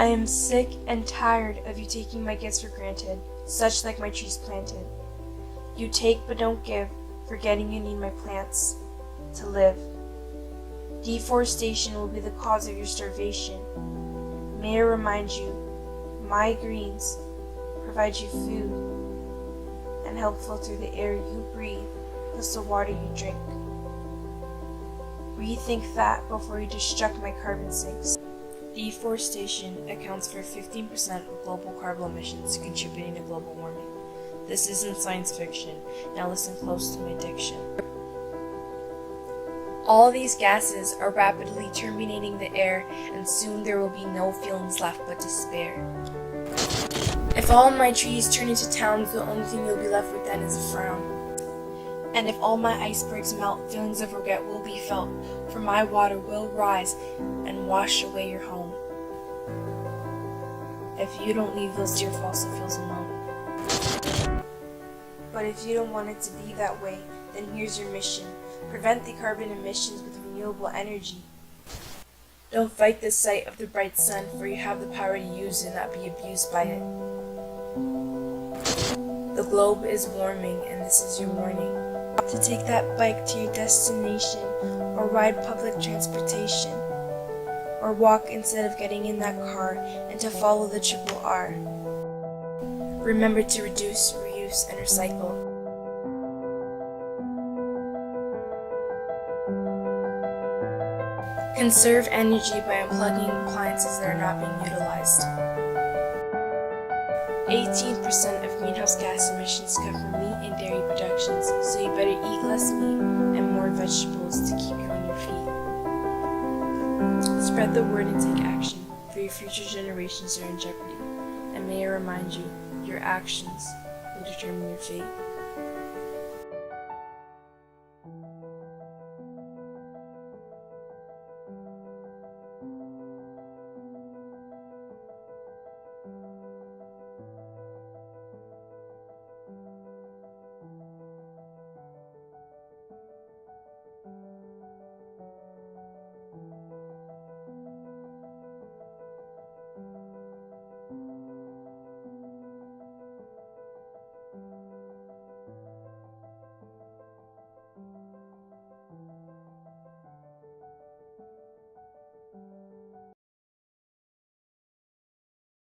I am sick and tired of you taking my gifts for granted, such like my trees planted. You take but don't give, forgetting you need my plants to live. Deforestation will be the cause of your starvation. May I remind you, my greens provide you food and help filter the air you breathe, plus the water you drink. Rethink that before you destruct my carbon sinks. Deforestation accounts for 15% of global carbon emissions, contributing to global warming. This isn't science fiction. Now listen close to my diction. All these gases are rapidly terminating the air, and soon there will be no feelings left but despair. If all my trees turn into towns, the only thing you'll be left with then is a frown. And if all my icebergs melt, feelings of regret will be felt, for my water will rise and wash away your home. If you don't leave, you'll steer fossil fuels alone. But if you don't want it to be that way, then here's your mission. Prevent the carbon emissions with renewable energy. Don't fight the sight of the bright sun, for you have the power to use it and not be abused by it. The globe is warming, and this is your warning. To take that bike to your destination, or ride public transportation, or walk instead of getting in that car, and to follow the triple R. Remember to reduce, reuse, and recycle. Conserve energy by unplugging appliances that are not being utilized. 18% of greenhouse gas emissions come from meat and dairy productions, so you better eat less meat and more vegetables to keep you on your feet. Spread the word and take action, for your future generations are in jeopardy. And may I remind you, your actions will determine your fate.